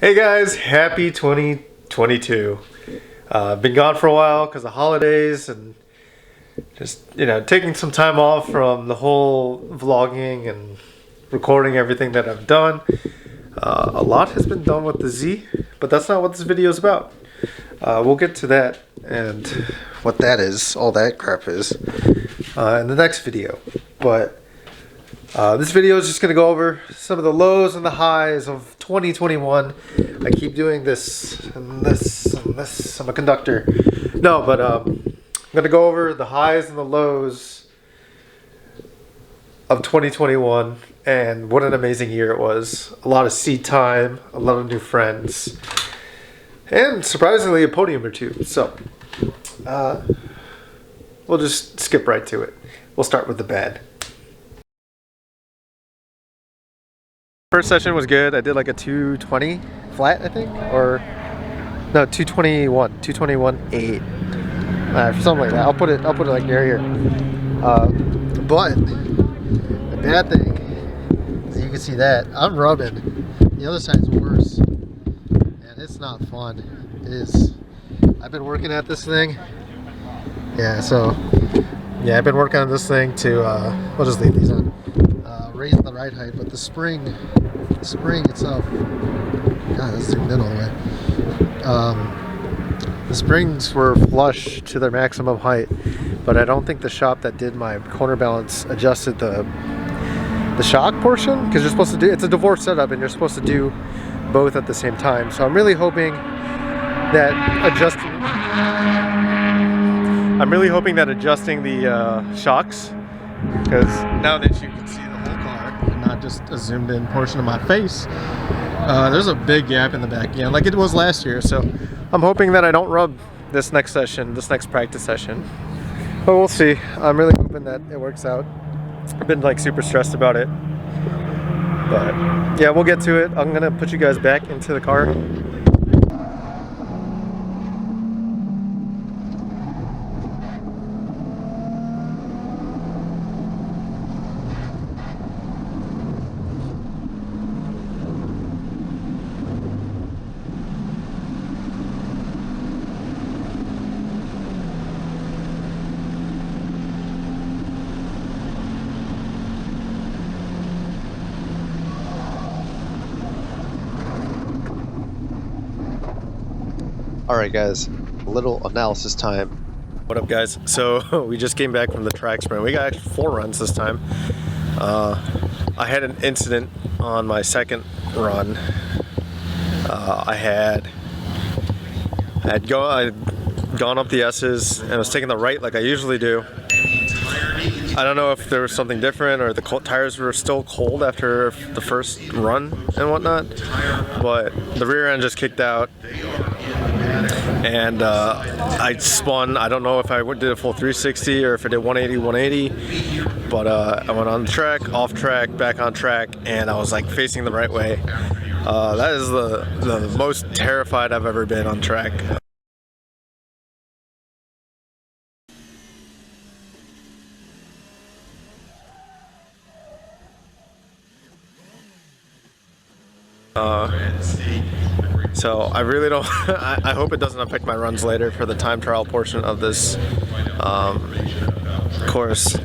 Hey guys, happy 2022. Been gone for a while because of holidays and just, taking some time off from the whole vlogging and recording everything that I've done. A lot has been done with the Z, but that's not what this video is about. We'll get to that and what that is, all that crap is, in the next video. But this video is just going to go over some of the lows and the highs of 2021. I keep doing this and this and this. I'm a conductor. No, but I'm going to go over the highs and the lows of 2021 and what an amazing year it was. A lot of seat time, a lot of new friends, and surprisingly a podium or two. So we'll just skip right to it. We'll start with the bad. First session was good. I did like a 220 flat, I think, or no, 221.8, something like that. I'll put it like near here. But the bad thing is you can see that I'm rubbing. The other side's worse, and it's not fun. It is. I've been working at this thing. Yeah, I've been working on this thing to. We'll just leave these on. Raise the ride height, but the spring itself, God, that's zoomed in all the way. The springs were flush to their maximum height, but I don't think the shop that did my corner balance adjusted the shock portion, because you're supposed to do, it's a divorce setup and you're supposed to do both at the same time. So I'm really hoping that adjusting the shocks, because now that you can see the whole car and not just a zoomed in portion of my face, there's a big gap in the back again, like it was last year. So I'm hoping that I don't rub this next practice session, but we'll see. I'm really hoping that it works out. I've been like super stressed about it, but yeah, we'll get to it. I'm gonna put you guys back into the car. Alright guys, a little analysis time. What up guys? So we just came back from the track sprint. We got actually 4 runs this time. I had an incident on my second run. I had gone up the S's and I was taking the right like I usually do. I don't know if there was something different or the tires were still cold after the first run and whatnot, but the rear end just kicked out. And I spun. I don't know if I did a full 360 or if I did 180, but I went on the track, off track, back on track, and I was like facing the right way. That is the most terrified I've ever been on track. So I really don't, I hope it doesn't affect my runs later for the time trial portion of this course.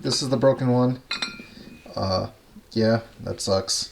This is the broken one. Yeah, that sucks.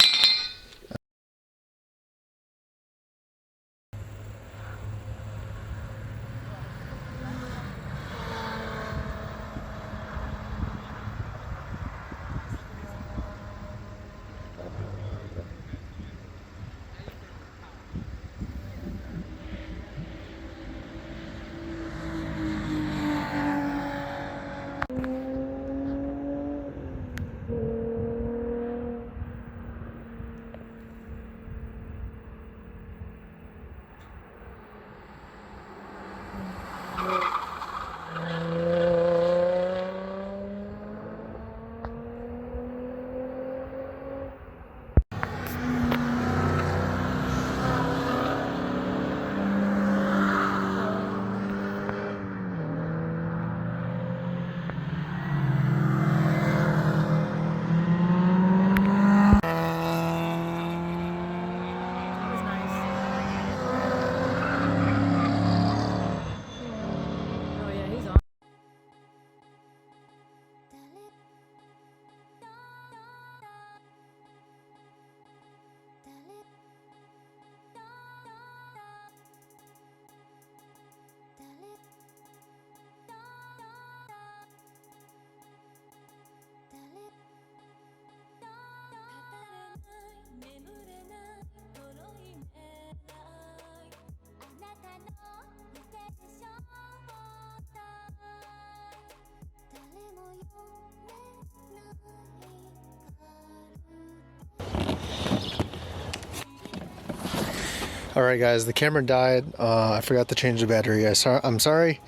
Alright guys, the camera died. I forgot to change the battery. I'm sorry,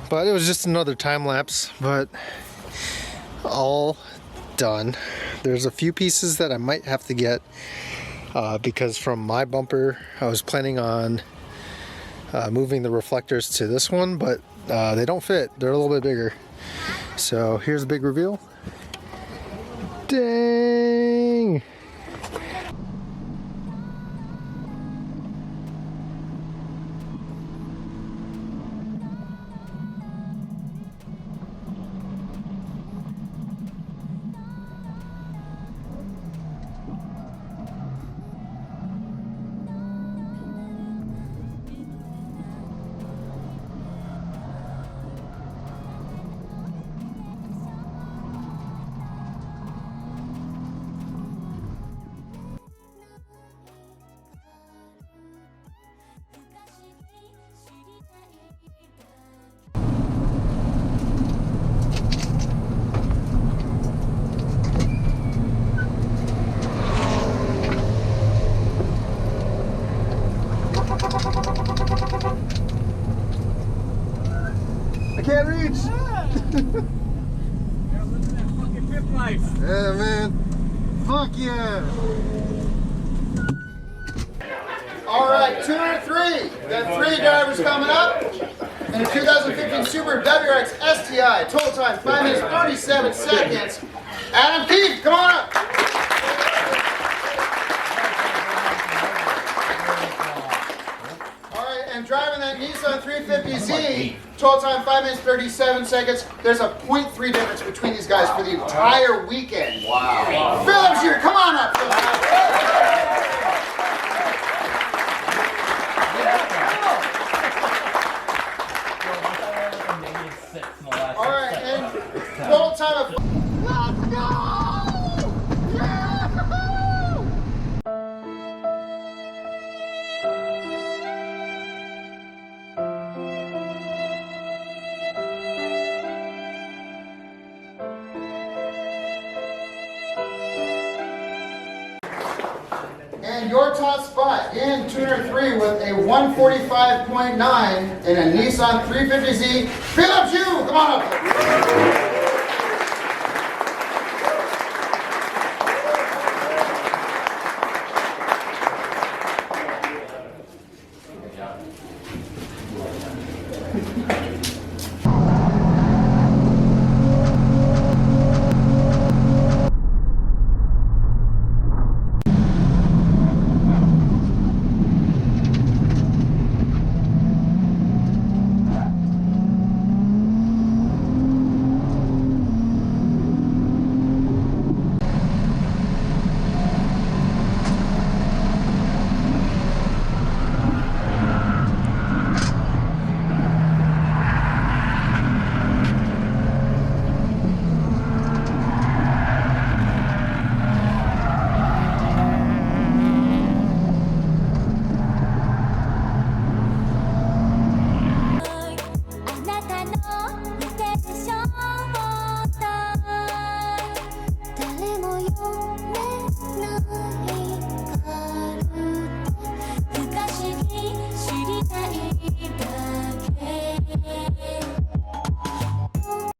but it was just another time lapse, but all done. There's a few pieces that I might have to get because from my bumper I was planning on moving the reflectors to this one, but they don't fit. They're a little bit bigger. So here's a big reveal. Dang! Can't reach. Yeah, man. Fuck yeah. All right, 2 and 3. Got 3 drivers coming up. In the 2015 Subaru WRX STI, total time 5 minutes 37 seconds. Adam Keith, come on up. All right, and driving that Nissan 350Z. Total time 5 minutes 37 seconds. There's a 0.3 difference between these guys for the entire weekend. Wow. Phillips here, come on up. All right, and total time of. Let's go! And your top spot in Tuner 3 with a 145.9 in a Nissan 350Z. Phillips, you! Come on up!